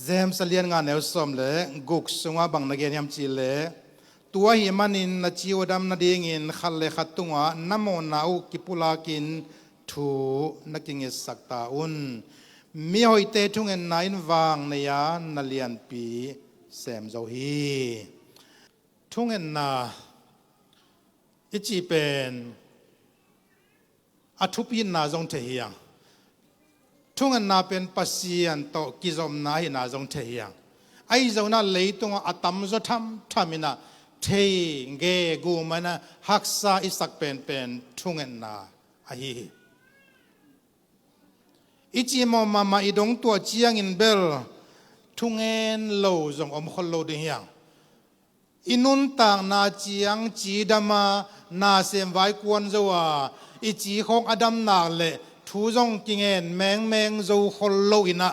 เจมส์เลียนงานเอลสอมเล่กุกสงว่าบังนักเรียนยามจีเล่ตัวหิมันินนาจิวดำนาดีงินขัดเล่ขัดตุงว่าน้ำมนาวกิปุลากินทูนักเงินสักตาอุนมีหอยเตทุงเงินนายนวางในยานนาเลียนปีเซมเจ้าฮีทุงเงินนาอิจิเป็นอัทุพินนาจงเทียงทุงเงินนาเป็นปัสยันโตกิจอมนาหินาจงเทียงไอ้เจ้าน่าเลยตรงอัตมจะทำมินะเทเกกูมันนะฮักษาอิสักเป็นทุงเงินนาไอ้อิจิมอมาอีดงตัวเจียงอินเบลทุงเงินโลจงอมคนโลดิยังอินุนต่างนาเจียงจีดามานาเซมไว้กวนจัวอิจีของอดัมนาเล่ทูจงกิเงินแมงจูคนโลอินะ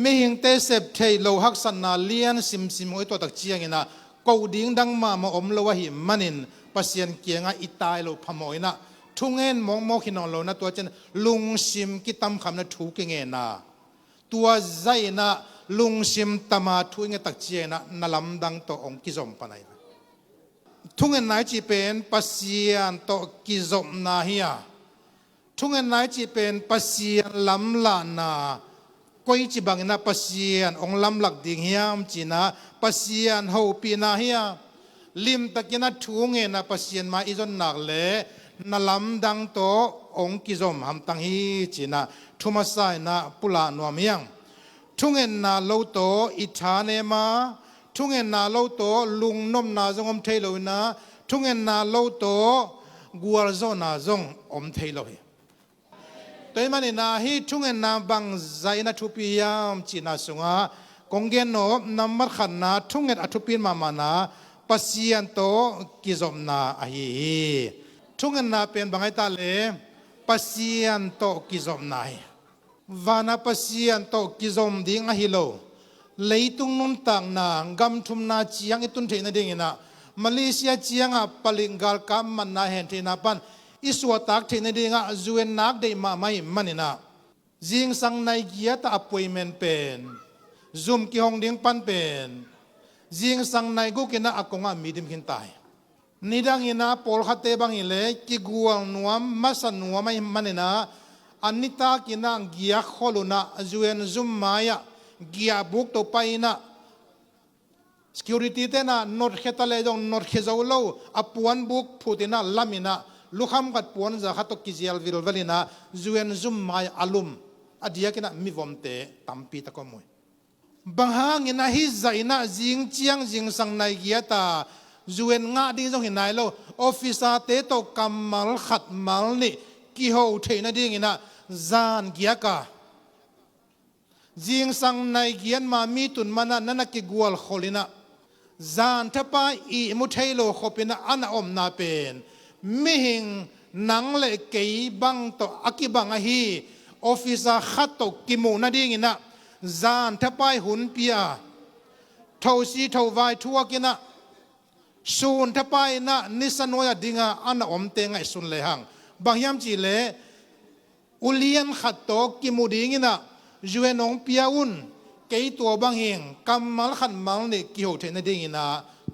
ไม่หิงเตเสพเทโลฮักษณาเลียนซิมไอตัวตักเจียงอินะกูดิ้งดังมาอมโลวะหิมันินปัสยันเกียงอิตายโลพมอยนะทุงเงินมองขินองโลนะตัวเจนลุงซิมกิตามคำนะถูกเงินนะตัวใจนะลุงซิมตมาทุงเงินตักเจียนะนลำดังตัวองกิจอมปนัยทุงเงินไหนจีเป็นปัสยันตัวกิจอมนาเฮียทุงเงินไหนจีเป็นปัสยันลำลานาก้อยจีบังนะปัสยันองลำหลักดิ่งเฮียมจีนะปัสยันหูปีนาเฮียลิมตะกินะทุงเงินนะปัสยันมาอิจนนักเล่นลำดังโตองกิจอมหำตังฮีจีนะทุมาไซนะปุลานวมยังทุงเงินนาโลโตอิฐานเนมาทุงเงินนาโลโตลุงนมนาจงอมเทโลนะทุงเงินนาโลโตกัวโซนาจงอมเทโลตัวมันนาฮีทุงเงินนาบังใจนะทุปียามจีนาสุงากงเกนโนนัมมัดขันนาทุงเงินอทุปีมามานาปัสยันโตกิจอมนาอฮีทุงเงินนาเป็นบางไอตาเลปัสยันโตกิจอมนาย วานาปัสยันโตกิจอมดิ่งอหิโลเลยตุงนุนต่างนางกำทุมนาเจียงอิตุนเทนดิ่งนะมาเลเซียเจียงอ่ะปลิงกาลกามมันนาเห็นเทนาปันอิสวตักเทนดิ่งอ่ะจวนนักได้มาไม่มันนะจิงสังในเกียรติอภัยเมนเป็นซุมกิฮงดิ่งปันเป็นจิงสังในกุกินะอากงอ่ะมีดิมขินตายนิดังอินะปอลขัดเตบังอิเลกิกัวนัวมัสนัวไม่มันนะอันนี้ตากินังกียร์ขลุนะจวนซุมมายะกียร์บุกตัวไปนะ security เตนะนอร์เขตเลจงนอร์เขจาวโลอปวนบุกพูดนะลามินะลูกคำกัดปวนจะขัดตกิเจียลวิลเวลินะจวนซุมมายอลุมอดียกินะมีวมเตตัมปีตะกมวยบางหางอินะฮิใจนะจิงเจียงจิงสังในกียร์ตาจวนงาดิ้งจงเห็นไหนโลออฟฟิศเตโตกัมมัลขัดมัลนี่กิโฮเทนดิ่งนะจานเกียกาจิงสังในเกียนมามีตุนมานะนั่นกิกัวลขลินะจานทับไปอีมุเทโลขบินะอันอมนาเป็นมิหิงนังเลเกยบังโตอากิบังอฮีออฟฟิศขัดโตกิมูนาดิ่งนะจานทับไปหุนเปียทวีทวายทัวกินะสูนทับไปนะนิสโนยดิ่งอันอมเตงไอสุนเลหังบางยามจีเลอุเลียนขัดโตกิมูดิ่งนะจวนองเปียอุนเกยตัวบางเฮงกำมัลขันมัลเนี่ยกิโหเทนดิ่งนะ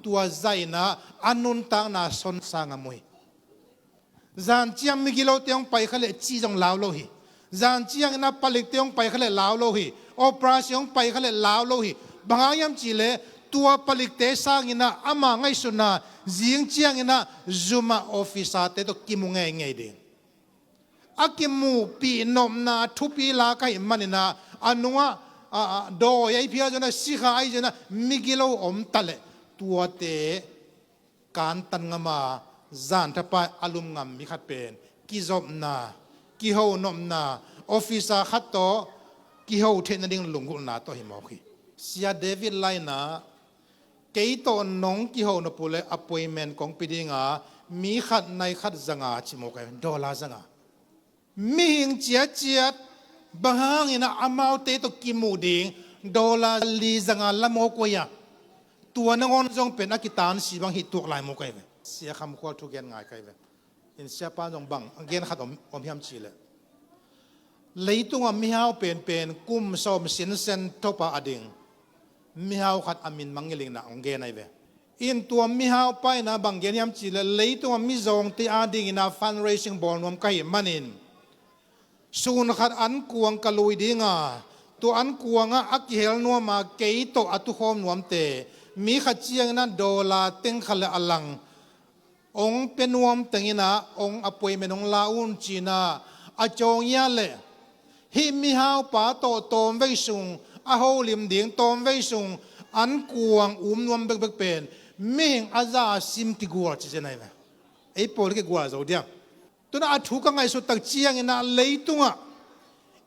ตัวใจนะอันนุนตังนะสนสางมวยจานเจียงมิกิโลเตียงไปเขาเลยจีจงลาวโลหิจานเจียงนะผลิตเตียงไปเขาเลยลาวโลหิโอปราชิองไปเขาเลยลาวโลหิบางยามจีเลตัวผลิตเตสางนะอามาไงสุนะจิงเจียงนะซูมาออฟฟิศเตโตกิมุไงไงเด้อากิมูปีนมนาทุปีลาไกมันนะอันนัวโดยไอพิจารณาสิขาไอจนะมิกิโลอมตะเลตัวเตการตันงมาจานทับไปอารมณ์งามมิขัดเป็นกิจอบนากิโฮนมนาออฟฟิศขัดโตกิโฮเทนดิ่งลุงกุนาโตหิมอคีเสียเดวิดไลนะเกยโตน้องกิโฮนปุเลอพอยเมนต์ของปีดิงามีขัดในขัดจังอาชิโมกดอลลาร์จังอามีหิงเจียเจียบางอย่างนะอามาเตตกิมูดิงดอลลาร์ลีจังอาละโมกวยาตัวนักอนจงเป็นนักกีตาร์สีบางหิตัวลายโมกวยเสียคำขวัญทุกอย่างง่ายกันเลยอินเสียป้าจงบังเกณฑ์ขัดอมพิมชีเลยเลยตัวมีฮาวเป็นกุมสมสินเซนทบปะอดิง mi hau khat amin mangiling na ong ge nai ve in tua mi hau pai na bang gen yam chi le lei tua mi zong ti a ding ina fundraising ball nom kai manin sun khat an kuang kalui dinga tu an kuanga akihel no ma kei to atu khom nuam te mi khat chiang na dola teng khala alang ong penuam tengina ong apoi menong laun china achong ya le hi mi hau pa to tom vei sung a ho lim ding tom vei sung an kuang nuam bek bek pen ming aza sim ti gua chi senai ve ei pol ke gua zo dia tuna athu ka ngai su tak chiang ina leitunga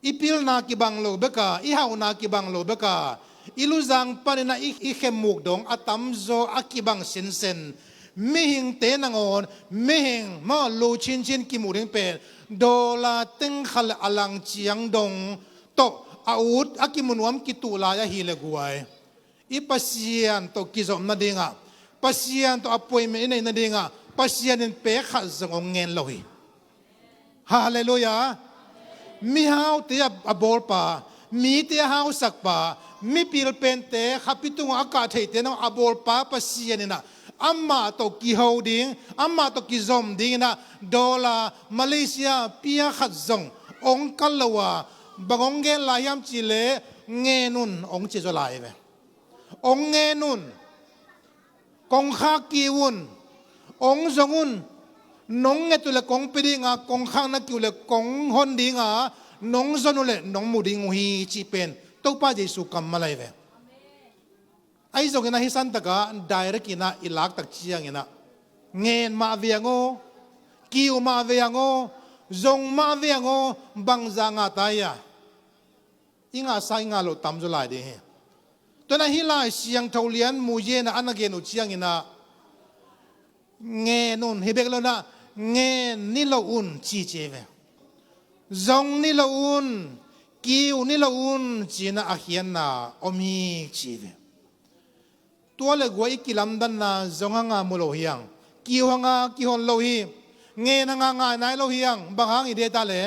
ipil na ki bang lo beka I hau na ki bang lo beka iluzang panina I khemuk dong atam zo akibang sen mihing te nangon mihing ma lo chin ki muring pen dola teng khal alang chiang dong to out akimunwam ki tula ya hile guai ipasian to kizom na dinga pasian to appointment ina na dinga pasian in pe kha zong ngen lohi hallelujah mi hau te abol pa mi te hau sak pa mi pil pen te khapitung aka thei te no abol pa pasian ina amma to ki holding amma to ki zom ding na dola Malaysia pia khat zong ong kalawa bangong gen la yam chile nge nun ong che zo lai ve ong nge nun kong kha ki wun ong zongun nong nge tu le kong pidi nga kong khang na kiu le kong hon di nga nong zonu le nong mu ding hi chi pen to pa Jesu kam malai ve ai zong na hi san taka direct ina ilak tak chiang ina ngen ma viango kiu ma viango zong ma viango bang za nga ta ya inga sai nga lo tam zo lai de he to na hi lai siang tholian mu ye na anage no chiang ina nge nun hi bek lo na nge ni lo un chi che ve zong ni lo un kiu ni lo un chi na a hian na omi chi ve tua le goi kilam dan na zonga nga mulo hiang kiu hanga ki hon lo hi nge na nga nai lo hiang bang hang ide ta le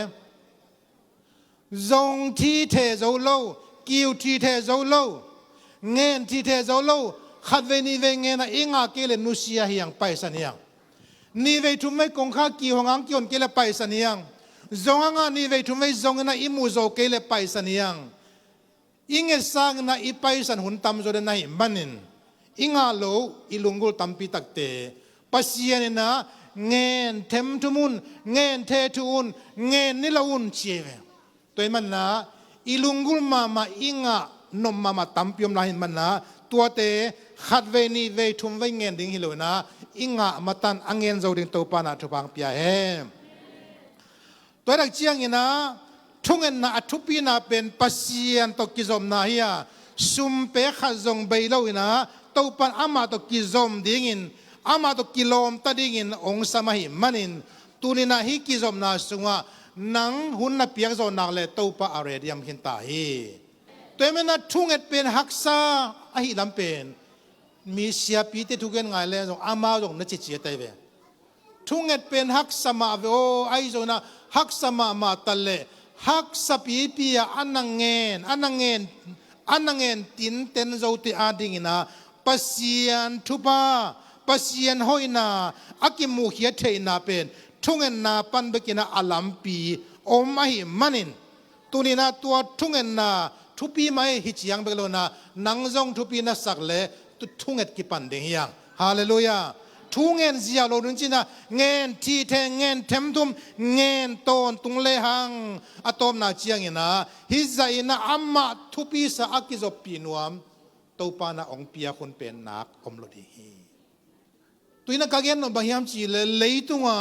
zong thi the zo lo kiu thi the zo lo ngen thi the zo lo khat ve ni ve nge na inga ke le nu sia hiang pai san hiang ni ve thum mai kong kha ki hongang kion ke le pai san hiang zonga nga ni ve thum mai zong na imu zo ke le pai san hiang inge sang na I pai san hun tam zo de nai manin inga lo ilungul tampi takte pasien na ngen them tumun ngen the tuun ngen nilaun chieve toy man na ilungul mama inga nom mama tampiom lahin man na tuate khatve ni ve thum ve ngen ding hilona inga matan angen zo ding to pa na thupang pia he toy rak chiang ina thungen na athupi na pen pasien to kizom na hiya sum pe khazong beilo ina to pan ama to kizom dingin ama to kilom ta dingin ong samahi manin tunina hi kizom na sunga nang hun na piang zo nak le to pa arediam hin ta hi toimena thunget pen haksa a hi lam pen mi sia pi te thugen ngai le zo ama zo na chi chi tai ve thunget pen haksa ma ve o ai zo na haksa ma talle haksa pi pia anangen tin ten zo ti ading ina pasian thupa pasian hoina akimu khia theina pen thungen na pan bekina alampi omahi manin tunina tua thungen na thupi mai hi chiang beklo na nangjong thupi na sakle tu thunget ki pan ding yang hallelujah thungen zia lo nun china ngen thi the ngen them tum ngen ton tung le hang atom na chiang ina hi zaina amma thupi sa akizo pinuam to pa na ong pia khun pen nak om lo di hi tuina kagen no bahiam chi le leitunga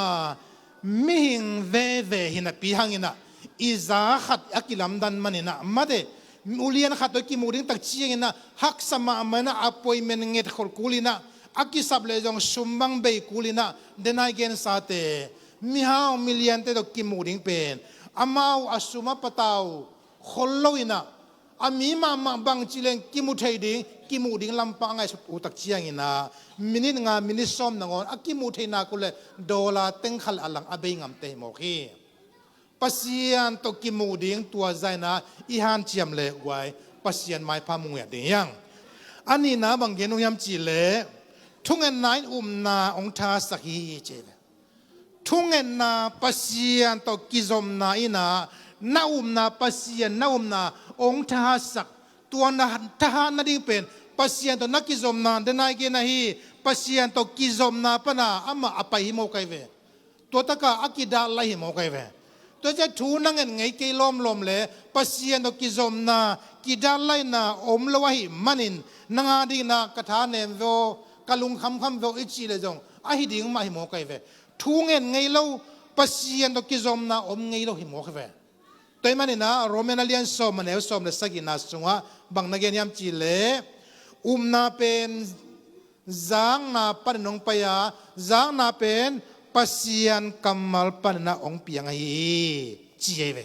mihing ve hina pi hangina iza khat akilam dan manina made ulian khat ki muring tak chiengina hak sama mana appointment nget khol kulina akisab le jong sumbang be kulina denai gen sate mihau million te to ki muring pen amau asuma patau kholloina ami ma bang chileng kimu theiding kimu ding lampa ngai utak chiang ina minit nga minit som nangon akimu theina kule dola tengkhal alang abei ngam te mo khi pasian to kimu ding tua zaina ihan chiam le wai pasian mai phamung ya ding yang อันนี้นะบางเกนุยามจีเลทุ่งเงินนายนาองทาสักฮีเจเลทุ่งเงินนาปัสยานตกิจอมนาอินานานาปัสยานนาองทาสักตัวนาทหารนาดีเป็นปัสยานตนักกิจอมนาเดนายเกนะฮีปัสยานตกิจอมนาปนาอามาอภัยหิโมไกเวตัวตะกาอักิดาลหิโมไกเวตัวจะทูนังเงินไงเกลอมลมเลปัสยานตกิจอมนากิดาลนาอมลวะหิมันินนางาดีนากฐานเนมโวกลุงคำโวอิจิเลจงอาหิดิงมาหิโมไกเวทูเงินไงเล่าปัสยานตกิจอมนาอมไงเล่าหิโมไกเวตัวมันนะโรเมนาเลียนสอมมันเอลสอมเลสกินาสงะบางนักเรียนยามจีเลนาเป็นจางนาปันนงปยาจางนาเป็นปัสยานกัมมัลปันนาองเปียงฮีจีเอเว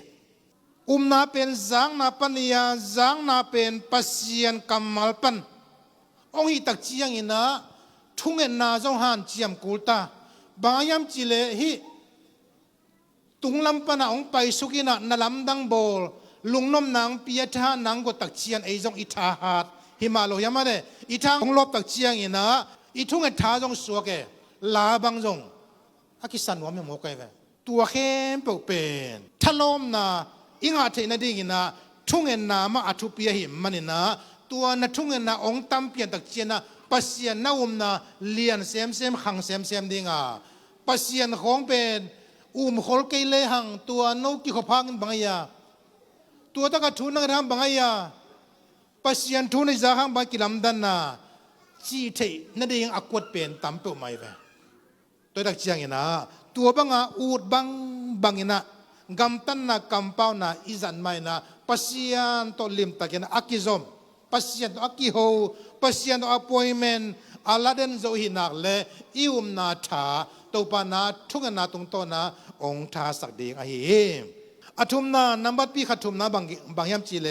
นาเป็นจางนาปันยาจางนาเป็นปัสยานกัมมัลปันองฮีตักจียงอินะทุ่งเงินนาจงหันจียมกูตาบางยามจีเลฮีตุงลำปนาองไปสุกินะนลำดังโบลลุงนมนางปียทานางก็ตักเชียนไอจงอิทาหัดหิมาโลยามาเดอิทางของลบตักเชียงอินะอิทุ่งเอท้าจงสัวแกลาบังจงอากิสันวามีโมกเวตัวเข้มเปเป็นทะลมนาอิงอาเทนดิ่งนะทุ่งเงินนามาอัตุปียหิมมันนะตัวนัทุ่งเงินนาองตั้มเปลี่ยนตักเชียนนะปัสยานนานาเลียนเซมขังเซมดิ่งอ่ะปัสยานของเป็นขอลเกลหังตัวนกิขพังบางยาตัวตะกัทุนังรำบางยาปัสยันทุนในจาหังบางกิลำดันนาจีเทนั่นเองอักวดเป็นตั้มเปิลไม่เวตัวตักเชียงอินะตัวบางอูดบางอินะกำตันนะกำเป้านะอิจันไม่นะปัสยันตัวลิมตะกินะอักิซอมปัสยันตัวอักิโฮปัสยันตัวอพอยเมนอาลาเดนโซหินักเลอิอุมนาธาตัวปานาทุกนาตรงต้นนะองทาสักดีอาหิอาทุมนานับปีขัดทุมนาบางยามจีเล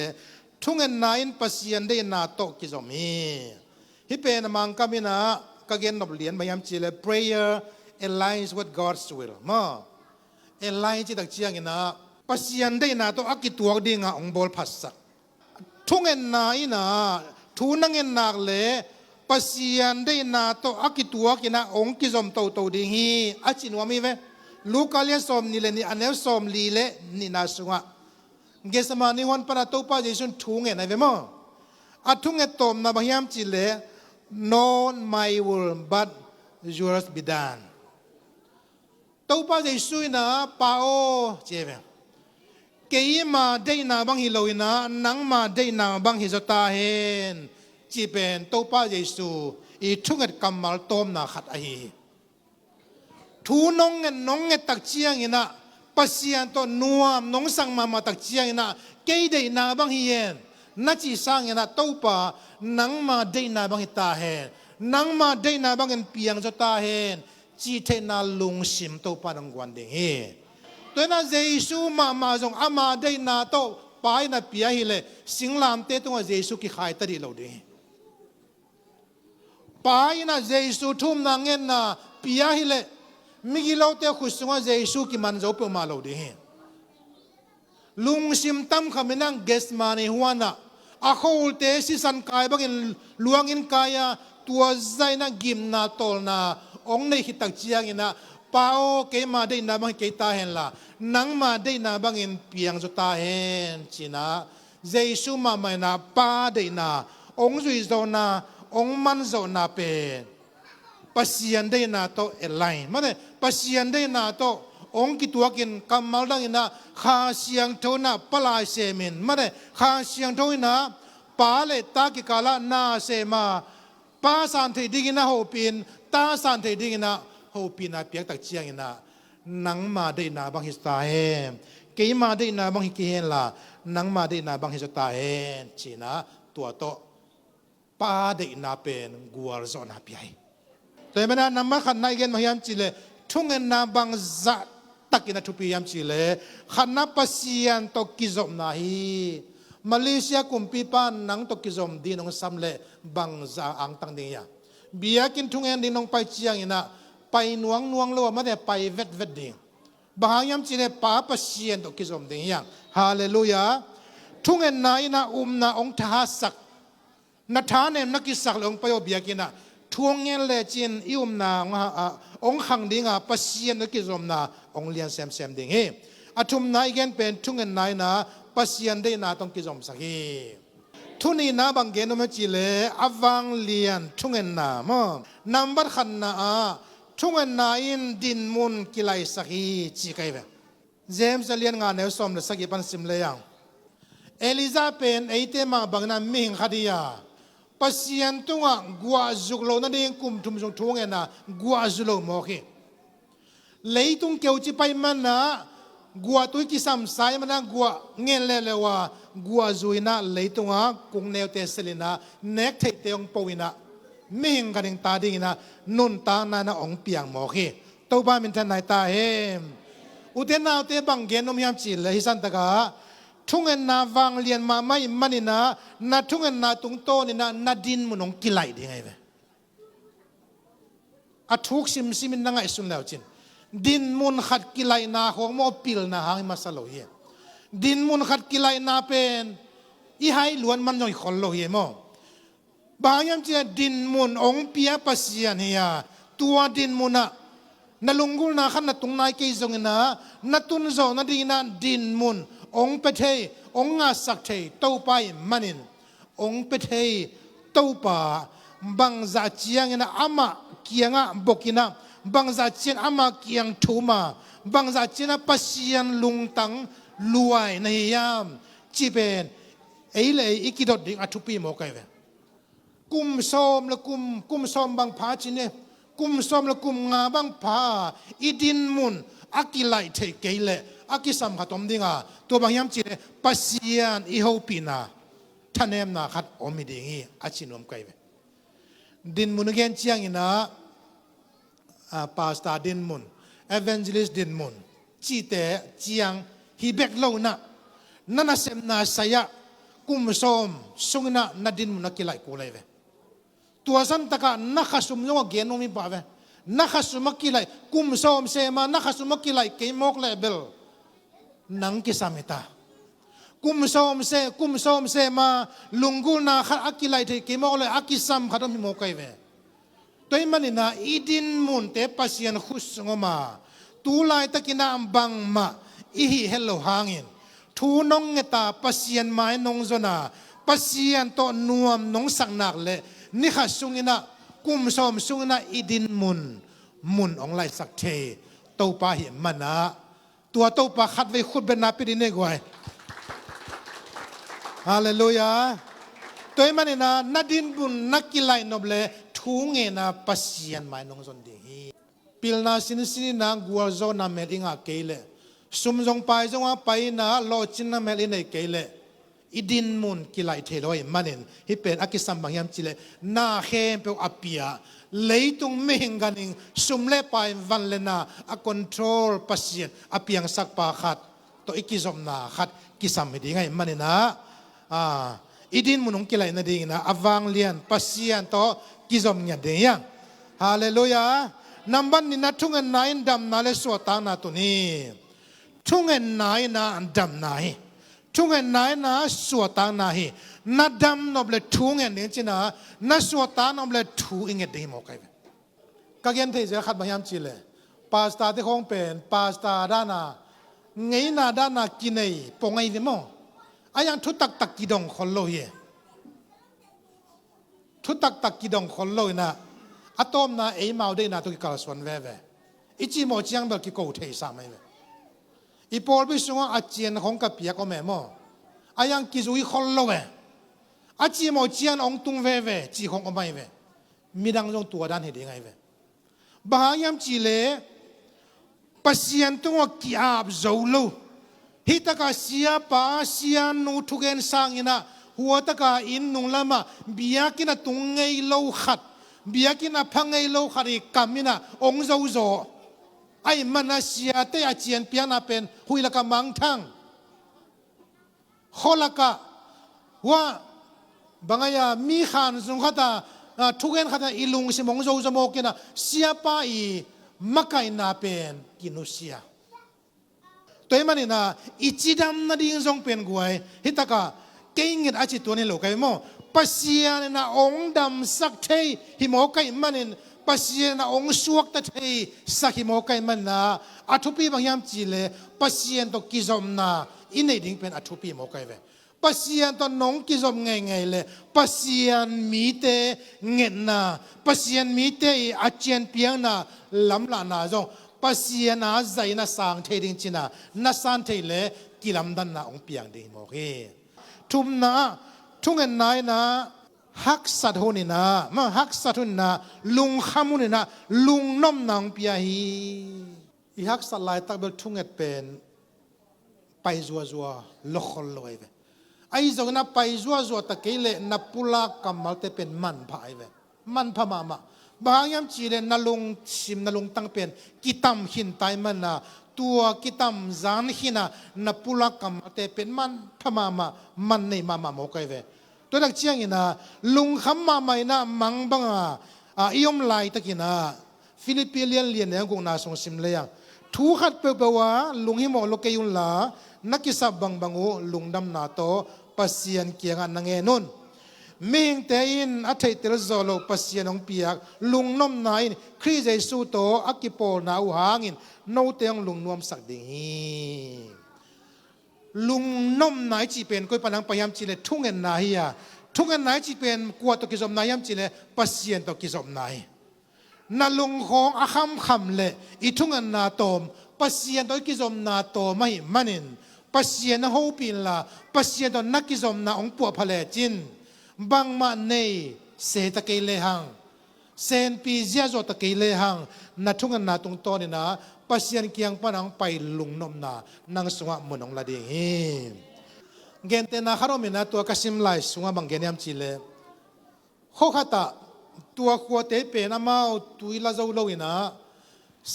ทุกนาอินปัสยันได้นาโตกิจอมีฮิเป็นมังกามินะก็เกณฑ์นบเลียนบางยามจีเล prayer aligns with God's will มา align จิตตักเชียงนะปัสยันได้นาโตอักิตัวดีงาองบอลพัสสักทุกนาอินะทุนังนาเลปัสยันได้นาโตอักิตัวกินะองกิจอมโตดีฮีอาจินวามีเวลูกาเลียสอมนี่เลนี่อันเนลสอมลีเลนี่นาสุงะเกสมานี่วันปนาตัวป้าเจสุนทุ่งเงินไอเวมอทุ่งเงินตอมนาบางยามจิเล not my will but yours be done ตัวป้าเจสุยนะป้าโอเจเวเกยมาได้นาบางฮิโลยนะนังมาได้นาบางฮิจตาเฮนจีเป็นตัวป้าเจสุอีทุ่งเงินกำมัลตอมนาขัดไอทูน้องเงินตักเชียงอินะปัสยันตัวนัวน้องสังมาตักเชียงอินะเกยได้นาบางเฮียนนัจีสังอินะตัวป่านังมาได้นาบางฮิตาเฮนนังมาได้นาบางเงินเปียงจตาเฮนจีเทนาลุงชิมตัวป่านังกวนเดงเฮตัวนั้นเจสุมาจงอามาได้นาตัวป่าอินะเปียฮิเลสิงลามเตตัวเจสุกิขายตัดดีเราเดงป่าอินะเจสุทุ่มนางเงินนาเปียฮิเลมิกิเลาเตขุสงว่าเยซูกิมันจะอุปมาเราดีลุงซิมตั้มขมินังเกสมาในหัวน่ะอาเขาอุลเตสิสันกายบังอินลวงอินกายตัวใจน่ะกิมน่ะตอลน่ะองในหิตักเจียงอินะป้าโอเกมาได้น่ะบังเกตาเห็นล่ะนังมาได้น่ะบังอินเปียงจุตาเห็นจีน่ะเยซูมาไม่น่ะป้าได้น่ะองจุยโซน่ะองมันโซน่ะเป็นปัสยันได้นาโตเอลัยมันเนี่ยปัสยันได้นาโตองกิตัวกินกำมัลดังอินะข้าเสียงโทนะปลายเซมินมันเนี่ยข้าเสียงโทนะปาเลตากิกาลานาเซมาปาสันเทดิกินะโฮปินตาสันเทดิกินะโฮปินะเปียกตักเชียงอินะนังมาได้นาบังฮิสตาเฮเกยมาได้นาบังฮิกิเฮนล่ะนังมาได้นาบังฮิสตาเฮจีนะตัวโตปาได้นาเป็นกัวร์ซอนาเปียแต่เมื่อนำมาขันนายเกณฑ์มายามจีเลทุ่งเงินนาบางจัดตักินาทุปียามจีเลขันนับปัสยันตกิจอมนาฮีมาเลเซียกุมปีปานนังตกิจอมดีนองซัมเลบางจังอังตังเดียเบียกินทุ่งเงินดีนองไปเชียงอินะไปนวงเลวมาแต่ไปเวดดิ่งบางยามจีเลป้าปัสยันตกิจอมดีอย่างฮาเลลูยาทุ่งเงินนาอินะนาองทาสัก นัทธาเนี่ยนักกิสักลงไปอบยากินะทวงเงินเลจินอิอุมนาองขังดิ่งปัสยันนักกิจอมนาองเลียนเซมดิ่งเฮอาทุมนายเกนเป็นทุ่งเงินนายนะปัสยันได้นาต้องกิจอมสักเฮทุนีนาบางเกนอมจิเลอวังเลียนทุ่งเงินนามนัมบัดขันนาทุ่งเงินนาอินดินมุนกิไลสักเฮจีไกเวเจมส์เลียนงานเนวสมเลสักอีปันสิมเลยยังเอลิซาเป็นไอเตมาบางนั้นมิงคดียาปัสยันตุงะกัวจุกโลนั่นเองกุมทุมจงทุ่งเงินนะกัวจุโลโมกีเลยตุงเกี่ยวจีไปมันนะกัวตุยกิสัมสายมันนะกัวเงินเลวะกัวจุยนะเลยตุงะกุงเนวเตสลินะเน็กเทเตองปวินะมิงกันเองตาดิ่งนะนุนตานานะองเปียงโมกีตัวบ้านมินทันไหนตาเฮมอุเทนนาอุเทบังเกนอมยามจิเลฮิสันตะกาทุ่งเงินนาวังเลียนมาไม่มันนี่นะนาทุ่งเงินนาตุงโตนี่นะนาดินมุนองกิไลดีไงเว้อาทุกซิมินนังไอสุนแล้วจินดินมุนขัดกิไลนาของโมปิลนาหางมาสโลเฮดินมุนขัดกิไลนาเป็นอีไฮล้วนมันย่อยคนโลเฮโมบางยามเจดินมุนองเปียปัสยานเฮียตัวดินมุนนาลุงกุลนาขันนาตุงนายเกยจงนะนาตุนโซนาดีนาดินมุนองเปเทองงาสักเทเต้าไปมันินองเปเทเต้าป่าบังซาเจียงนะอามาเกียงะบกินะบังซาเจียงอามาเกียงทูมาบังซาเจียงปัสยันลุงตังลวยในยามจีเป็นเอเลยอีกิดดิ่งอัทุปีโมกัยเวกุมโซมละกุมโซมบังพาจินเนกุมโซมละกุมงาบังพาอีดินมุนอากิไลเทเกเลอากิสัมขัดอมดิ่งตัวบางยามจีเลปัสยันอีโฮปีนาท่านเอ็มนาขัดอมิดิ่งอาชินอมกัยเวดินมุนเกนเชียงอินะปาสตาดินมุนเอเวนเจลิสดินมุนจีเตเจียงฮิเบกโลนะนั่นน่ะเซมนาสยะกุมสมสุงนะนาดินมุนนักกิไลกูเลยเวตัวสันตะกะนักสุมยงเกนอมิปะเวนักสุมกิไลกุมสมเซมานักสุมกิไลเกมอกเลเบลนังกิสามิตากุมโซมเซมาลุงกุลนาขัดอักกิไลที่กิโมกเลยอักกิสัมขัดมิโมกัยเวตัวมันนี่นะอีดินมุนเตปัสยันขุสงมาตูไลตะกินาบังมาอีฮิเฮลโลหางินทูนงเงตาปัสยันไม้นงจนาปัสยันโตนวมนงสังนักเลยนี่ขัดสุงินะกุมโซมสุงินะอีดินมุนองไลสักเทโตปาหิมันนะตัวโตปาขัดไว้ขุดเป็นนาปิดินเนกไว้ฮาเลลูยาตัวมันนี่นะนาดินบุญนักกิไลนบเลทุ่งเงินะปัสยันไม่นงจนดีปิลนาสินนะกัวโซนาเมลิงาเกเลสุมจงไปจงว่าไปนะโลจินนาเมลินเกเลอีดินมุนกิไลเทลอยมันนี่ฮิเป็นอากิสัมบางยามจิเลนาเขมเปอปียเลยตุงเมงกันิงสุมเลไปวันเลนะอาคอนโทรลปัสยันอาเปียงสักปาขัดตัวอีกิจอมนาขัดกิสัมไม่ดีไงมันนี่นะอีดินมุนงกิไลนาดีนะอวังเลียนปัสยันโตกิจอมเนี่ยเดียงฮาเลลูยานับวันนี้นะทุ่งเงินนายดำนาเลสวตานาตัวนี้ทุ่งเงินนายนะดำนายทุ่งเงินนายนะสวตานายนัดดำนบเลทุ่งเงินเนี่ยจีนะนัสวตานบเลทุ่งเงินเดียมโอเคก็เกินที่จะขัดพยายามจีเลปาสตาที่คงเป็นปาสตาด้านาไงนาด้านากินไอปงไอเดมอายังทุตักกิดองคนโลเยทุตักกิดองคนโลนะอะตอมนะเอมาเดนะตุกิกาลสวนเวอิจิโมจียงเบลกิโกเทสามเวอีพอลบิสุงอาเจียนของกับเปียก็แม่โมอายังกิจุยคนโลอาจิโมจียนองตุงเวจีของอมัยเวมีดังจงตัวด้านเหตุยังไงเวบางยามจีเลปัสยันตุงกิอาบโจโลฮิตากาเสียป้าเสียนูทุกเงินสร้างนะหัวตากาอินนุงละมาบิยากินะตุงไงโลขัดบิยากินะพังไงโลขัดอีกามินะองโจโจไอ้มันนะเสียเตอาเจียนเปียนาเป็นหุยละกามังทังขอละกาว่าบางอย่างมีขานสุงขตาทุกเงินขตาอิลุงสิมองโจโจโมกินะเสียป้าอีมักไกนาเป็นกินุเสียตัวมันนี่นะอิจิดำนาดิ่งจงเป็นกวยฮิตากาเก่งเงินอาชีพตัวนี้โลกไอ้โม ปัสยานะองดำสักเทหิโมไกมันนินปัสยานะองสวกตะเทสักหิโมไกมันนาอัทุปีบางยามจีเลปัสยาตกิจอมนาอินเอดิ้งเป็นอัทุปีโมไกเวปัสยาตน้องกิจอมไงเลยปัสยามีเตเงินนาปัสยามีเตอาเจียนเปียงนาลำลานาจงปัสยานาใจนาสังเทดิ้งจีนานาสันเทเลกิลำดันนาองเปียงดิ้งโมเกทุมนาทุงเงินนายนะฮักสัตหุนินะมาฮักสัตหุนนะลุงขมุนินะลุงน้อมนางเปียฮีอีฮักสัตลายตักเบลทุงเงินเป็นไปจัวลกลอยเวไอ้จงนะไปจัวตะเกเลนับปุลากำมัลเตเป็นมันพายเวมันพม่ามาบางยามจีเลนลุงชิมนลุงตั้งเป็นกิตามหินไตมันนะตัวกิตามจานหินะนับปุลากำมัลเตเป็นมันพม่ามามันในมาโมกเวตัวนักเชียงอินะลุงคำมาไม่นะมังบังอิยมไลตะกินะฟิลิปปินส์เลียนเนี่ยกงนาสงสิมเลยยังทุกขัดเปล่าว่าลุงหิมอลกยุนละนักกิสับบังลุงดำนาโตปัสยานเกียงอันนังเงนุนมิงเตอินอัฐิตรจโลปัสยานองเปียกลุงน้อมนายคริสต์สูโตอักิโปนาอุหางินโนเตียงลุงนวมสักดิ่งลุงน้อมนายจีเป็นก็ปนังพยายามจีเลทุ่งเงินนายทุ่งเงินนายจีเป็นกวดตกิจอมนายยามจีเลปัสยานตกิจอมนายนาลุงของอาคำเลอีทุ่งเงินนาโตมปัสยานตกิจอมนาโตไม่มันินปัสยานหูปินละปัสยานตนักกิจอมนาองปัวพะเลจินบางมาเนเสตะเกเลหังเซนปีเจียจตะเกเลหังนาทุ่งเงินนาตรงโตนี่นะปัสยานเกียงปนังไปลุงน้อมนานังสวะมุนองละดิ่งเกณฑ์เตนะคารมินะตัวกสิมไลสวะบังเกณยามจีเลโคขัตตัวขวดเตเป็นอามาตุยลาเจ้าโลวินะ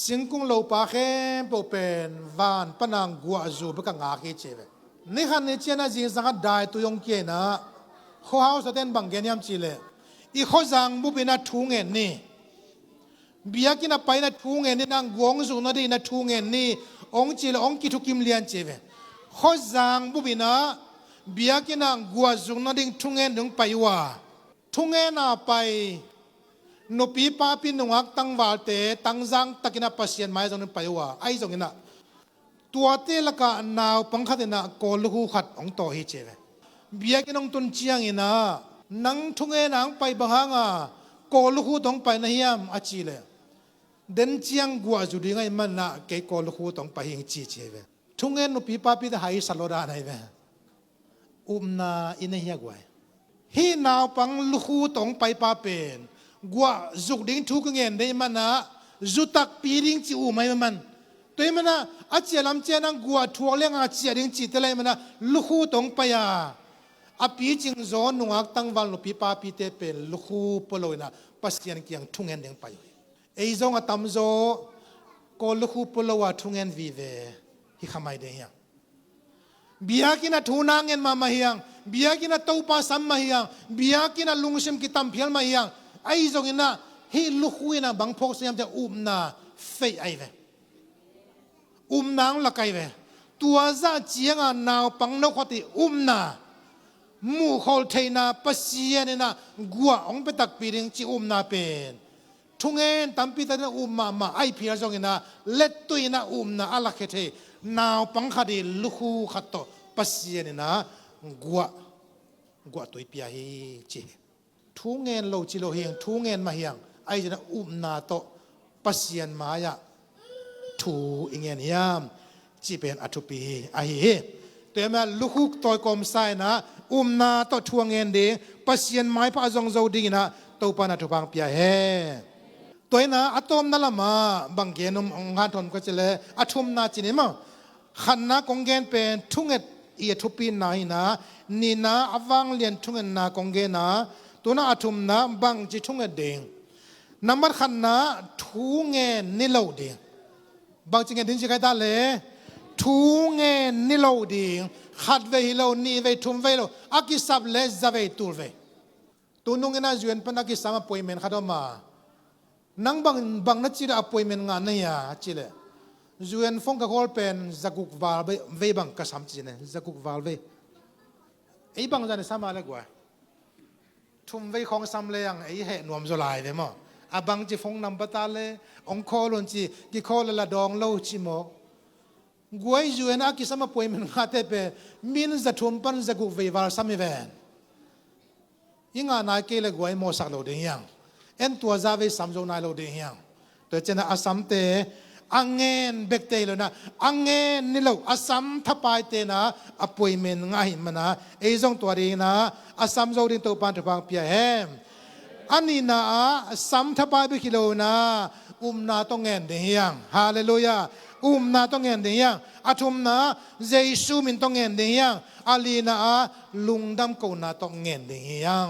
สิงคุงโลปาเข็มปเป็นวานปนังกัวจูบกังอาเกเจเวนี่ขันนี่เจนะจิงสังกัดได้ตัวยงเกนะข้อหาสเตนบังเกณยามจีเลอีข้อจังบุปนัดทุ่งเงินนี่เบียกินาไปนัดทุ่งเงินนี่นางกวงจูนัดดีนัดทุ่งเงินนี่องจีเลองกิทุกิมเลียนเจเวข้อจังบุปนัดเบียกินางกัวจูนัดดิ่งทุ่งเงินดึงไปว่าทุ่งเงินน่ะไปนปีป้าพินงอักตั้งวาลเตตั้งจังตะกินาปัสยานไม้จงนั้นไปว่าไอ้จงนั้นตัวเตลกะนาวปังขัดนะโกลูหูขัดองโตฮิเจเวเบียกินองตุนเจียงอินะนังทุ่งเงินนางไปบังฮังโกลูหูต้องไปนะเฮียมอาชีเลเดินเจียงกัวจุดยังไงมันนะเกโกลูหูต้องไปหิงจีเจเวทุ่งเงินนปีป้าพินหายสโลดาไนเวนาอินเฮียกวยฮีนาวปังลูหูต้องไปป้าเป็นกัวจุกดิ้งทุกเงินได้มันนะจุตักปีดิ้งจีอูไม่มันตัวมันนะอาเจียลำเจียนังกัวทัวเลี้ยงอาเจียดิ้งจีเตลัยมันนะลูกต้องไปอาปีจิงโซนนุ่งอักตั้งวันลูกปีป้าปีเตเป็นลูกปลอยนะปัสยานเกียงทุ่งเงินเด้งไปไอ้จงอาตำโซก็ลูกปลอยทุ่งเงินวิเวฮิขมายเดียงเบียกินาทูนางเงินมาเฮียงเบียกินาตู้ปาสัมมาเฮียงเบียกินาลุงชิมกิตัมเพียลมาเฮียงไอ้จงนะฮิลูกหุยนะบางพวกสยามจะนาเฟยไอเวนางละไกเวตัวจะเจียงนาวปังนกตินามูขอลเทนาปัสยานะกัวองไปตักปีริงจีนาเป็นทุ่งเงินตั้มปีตนะมาไอพีจงนะเล็ดตุยนะนาอะไรเคเทนาวปังขัดลูกหูขัดโตปัสยานะกัวตุยปียฮีจีทุ่งเงินโลจิโลเฮียงทุ่งเงินมาเฮียงไอจะนะนาโตปัสยานมายะทูอิงเงียมจีเป็นอัตุปีไอเฮแต่แม้ลูกตัวกลมไซนะนาโตทวงเงินเดปัสยานไม้พระจงโจดีนะตัวปานาทุบังปียเฮตัวนะอัตอมนั่นละมาบางเกนงานทนก็จะเลยอัตุมนาจินิมาขันนะกงเกนเป็นทุ่งเงินเอียทุปีนาหินะนี่นะอวังเลียนทุ่งเงินนากงเกนะตัวน่าอัตุมนะบางจิทุ่งเงินเด้งน้ำมันขันนะทุ่งเงินนิโลเด้งบางจิงเงินดิ้งจะใครได้เลยทุ่งเงินนิโลเด้งขัดเวฮิโลนี่เวทุ่มเวโลอากิสับเลสจะเวตูเวตัวนุ่งเงินน่าจวนเป็นอากิสับมาป่วยเมนขัดออกมานังบางนัดจีระป่วยเมนงานเนี่ยจีเลยจวนฟงกับคนเป็นจักุกวาลเวบังกษัมจีเนี่ยจักุกวาลเวไอ้บางจานสามาเลยกว่า ทุ่มไว้ของซ้ำเลยอย่างไอ้เหตุนวมสลายเลยมั้งอาบังจีฟงนำปตาเลยองคอลนจีกิคอลละดองเล่าชิโมกวยจูเอ็นอากิสมาป่วยมันงาเตเปมินจะทุ่มปันจะกุเววาร์สามีเวนยิ่งอ่านายเกลกวยโมสักโลเดียงเอ็นตัวซาเวสัมโจนายโลเดียงตัวเจนะอาสัมเตอังเงินเบกเตลนะอังเงินนี่เราอาสัมทับไปเตนะอป่วยมันง่ายมันนะไอ้จงตัวเองนะอาสัมโจดินตัวปันทุบังเปียเฮมอันนี้นะสัมทับไปไปกิโลนะนาต้องเงินเดียงฮาเลลูยานาต้องเงินเดียงอาทุมนะเยซูมินต้องเงินเดียงอาลีนะลุงดำกูนาต้องเงินเดียง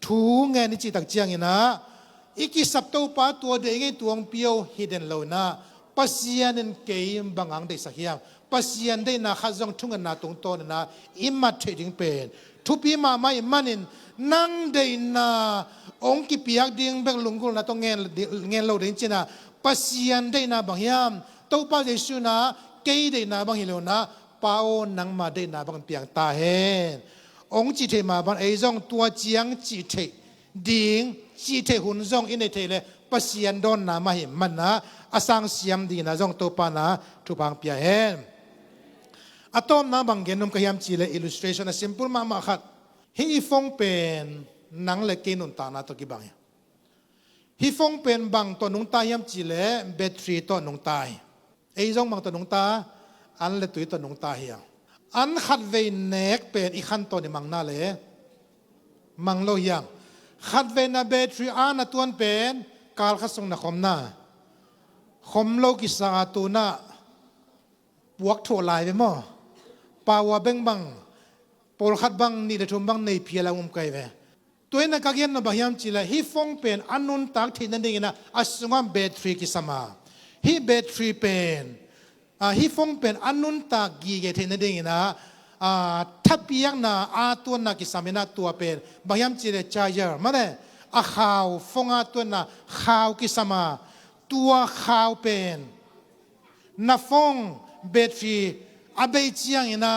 ทูเงินนี่จิตตักเจียงนะอีกสับตัวป้าตัวเด็กตัวงเปียวฮิดเดนโลนะปัสยานันเกยบังอังได้สักอย่างปัสยานได้นะข้าจงทุ่งนาตรงโตนะอิมมาเทดิงเป็นทุบีมาไม่มันนินนั่งได้นะองค์กิปิยักดิ่งเบงลุงกุลนะต้องเงินเราเดินจีนะปัสยานได้นะบางยามตัวป้าเยซูนะเกยได้นะบางฮิโลนะป้าโอนังมาได้นะบางเปียงตาเห็นองค์จิตเทมาบางไอ้จงตัวเจียงจิตเทดิ่งจีเทหุ่นจงอินเทเลปัสยันโดนนามาหิมันนะอาสังเสียมดีนะจงตัวปานะทุบางเปียเห็นอะตอมนะบางเกนุมขยามจีเล illustration นะ simple มาขัดฮีฟงเป็นนังเล็กนุนตานะตัวกี่บางฮีฟงเป็นบางตัวนุงตายามจีเลแบตเตอรี่ตัวนุงตายไอ้จงบางตัวนุงตาอันเลตุยตัวนุงตาเฮียอันขัดเวเนกเป็นอีกขั้นตัวนี่มังน่าเลยมังโลเฮียขัดเวนับเบตรีอานาตัวนั้นเป็นการขัดส่งนักขมนาขมโลกิสาตัวน่ะบวกถั่วลายไปมั้งป่าวเบ่งบังปอลขัดบังนี่เดือดทุ่มบังในเพียร์ละไกลไปตัวนั้นก็เกี่ยนนะบางอย่างจีละฮีฟงเป็นอันนุนตักที่นั่นเองนะอาศัยเบตรีกิสมาฮีเบตรีเป็นฮีฟงเป็นอันนุนตักกีเกที่นั่นเองนะทับยังนะตัวนักกิสามินาตัวเป็นบางอย่างจีเลยใจเยอะมาเลยข่าวฟงตัวน่ะข่าวกิสมาตัวข่าวเป็นนับฟงเบตรีอาเบจียงนะ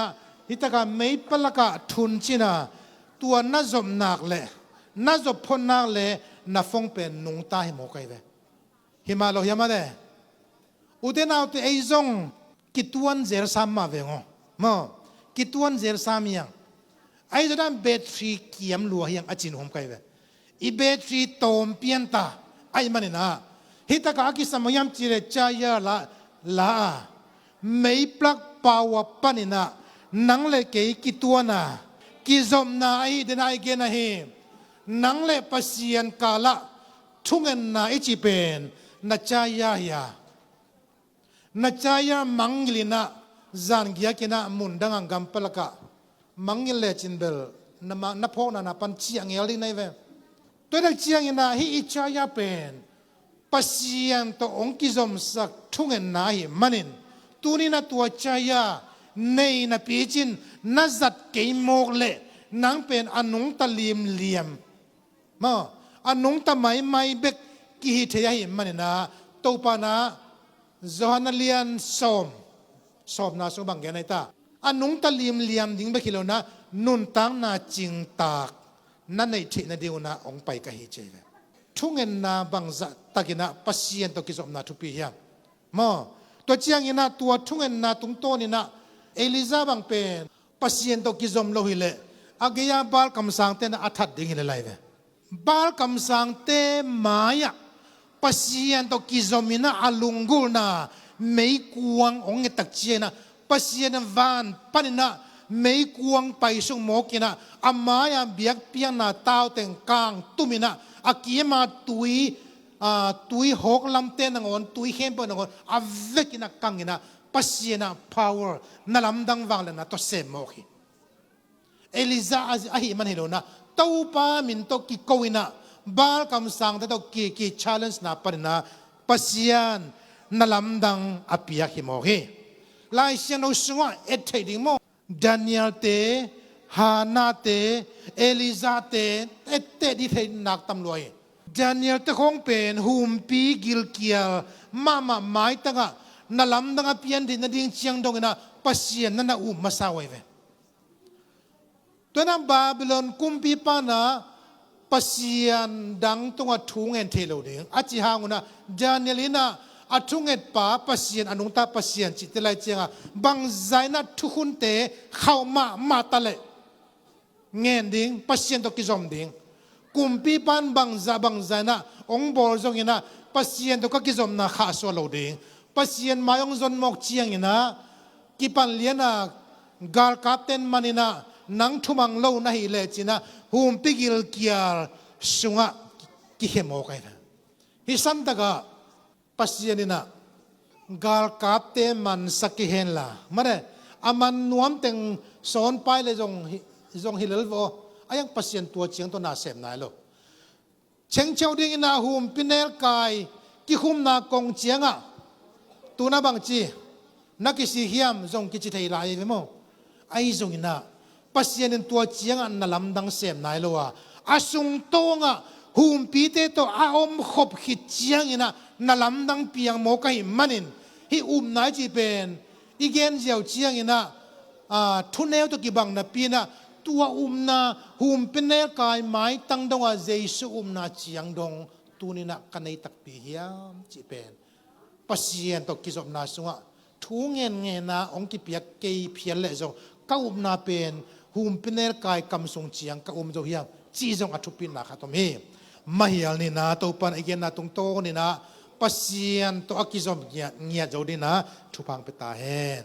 ฮิตกาไม่ปลักทุนจีนะตัวน่าจมนักเลยน่าจมพ้นนักเลยนับฟงเป็นนุ่งตาหิมอกไอเวหิมาโลหิมาเลยอุเทนเอาตัวไอจงกิตวันเจรสามมาเวงอ๋อกิตวันเจรสามียังไอ้จะได้เบตรีเกียมลัวยังอจินหอมไกเวอีเบตรีโตมเปียนตาไอ้มันนะฮิตากากิสมัยมจีเรจายาละไม่ปลักปาวปันินะนังเลเกยกิตัวนะกิจอมนาไอเดนไอเกนะเฮนังเลปัสยันกาละทุ่งเงินนาไอจีเป็นนัจายายานัจายามังลินะจานกิยากินะมุนดังกัมปลกะมังยิเลจินเบลนับพอนาปันเชียงเอลินายเวตัวนักเชียงนะฮิอิจายาเป็นปัสยันตัวองกิจอมสักทุ่งเงินนาหิมันินตัวนี้นะตัวจายาในนับปีจินนัจัดเกยโมกเล่นังเป็นอนุงตะลีมเลียมมาอนุงตะไม่เบกกิฮิเทียหิมันนะตัวปานะจอห์นเลียนสอบนาสุบังแกนไอตาอนุงตะลีมเลียมดิ้งไปคิโลนะนุนตังนาจิงตากนั่นในที่นั่นเดียวนะองไปกะฮิเจเวทุ่งเงินนาบังจะตะกินะปัสยันตัวกิจอมนาทุปียามมาตัวเจียงยินะตัวทุ่งเงินนาตุงโตนี่นะเอลิซาบังเป็นปัสยันตัวกิจอมโลหิเลอาเกียบาลคำสั่งเตนะอัฐดิ่งหิเลไลเวบาลคำสั่งเตมายะปัสยันตัวกิจอมินะอาลุงกุลนะไม่กวงองเงตักเจียนะปัสยันวันปันนะไม่กวงไปสุงโมกินะอามายาเบียกเปียนาเต้าเต็งกลางตุมินะอาเกียมาตุยหกลำเต้นงอนตุยเข้มปนงอนอาเวกินะกังกินะปัสยัน power นั่นลำดังวางเลยนะตัวเสมโมกิเอลิซาอาหิมันเห็นแล้วนะตัวป้ามินตัวกิโกวินะบาลคำสั่งแต่ตัวกิ challenge นะปนนะปัสยันนั่นลำดังอภิยาหิโมกิลายเสียงเราสงวนเอเทดิโมดานิเอลเตฮานาเตเอลิซาเตเอเตดิเทนักตำรวจดานิเอลเตคงเป็นหุมปีกิลเกียลมาไม้ตั้งอ่ะนั่นลำดังอภิยันดินดิ่งเชียงดงนะปัสยันนั่นน่ะมาสาวเวตัวนั้นบาบิลอนกุมปีปานะ ปัสยานดังตรงทุ่งเงินเทโลเดงอาจิฮาnguนะดานิเอลินะอาทุ่งเงินป่าปัสยานอนุตาปัสยานจิตไลเจียงบางใจนะทุกคนเตะเข้ามาตะเลเงินดิ่งปัสยานตกิจอมดิ่งกุมปีปันบางใจนะองบอลจงยินะปัสยานตกิจอมนะข้าสวโลเดงปัสยานมาองจนมกเจียงยินะกิปันเลียนะกาลคาเตนมานินะนังทุมังโลนะฮิเลจินะหุมปิกิลเกียร์สุงะกิเฮโมกันนะฮิสันตะกะปัสยานินะกาลคาเตมันสักกิเฮนละมันเนี่ยอามันนวมเต็งสอนไปเลยจงฮิเลลโวอายังปัสยานตัวเจียงตัวนาเสมนายโลเชงเชียวดิ่งนะหุมปินเนลกายกิหุมนากงเจียงอ่ะตัวน่าบังจีนักกิสิฮิมจงกิจิไทยลายไปมั้งไอ้จงนะปัสยานินตัวเจียงอันนั่นลำดังเสมนายโลอ่ะอาสุงโตงอ่ะหุมปีเตโตอาอมขบขิดเจียงนะนั่นลำดังเปียงโมกหิมันินฮินายจีเป็นอีเกนเจียวเจียงนะทุนเนวตะกี้บังนะปีนะตัวนะหุมเป็นเนกายไม้ตั้งดงอาเจสุนะเจียงดงตัวนี้นะกันในตักปีเฮียมจีเป็นปัสยานตกิจอมนาสุงะทุ่งเงินนะองค์กิเปียกเกยเพียรเละจงก้าวนาเป็นหุมเป็นเนกายกำทรงเจียงก้าวจงเฮียมจีจงอัตุปินนะขัดตมีมาเฮียนี่นะตัวปันอีเกนนะตรงโตนี่นะปัสยานตัวกิจอมเงียเจ้าดีนะทุพังเปตาเฮน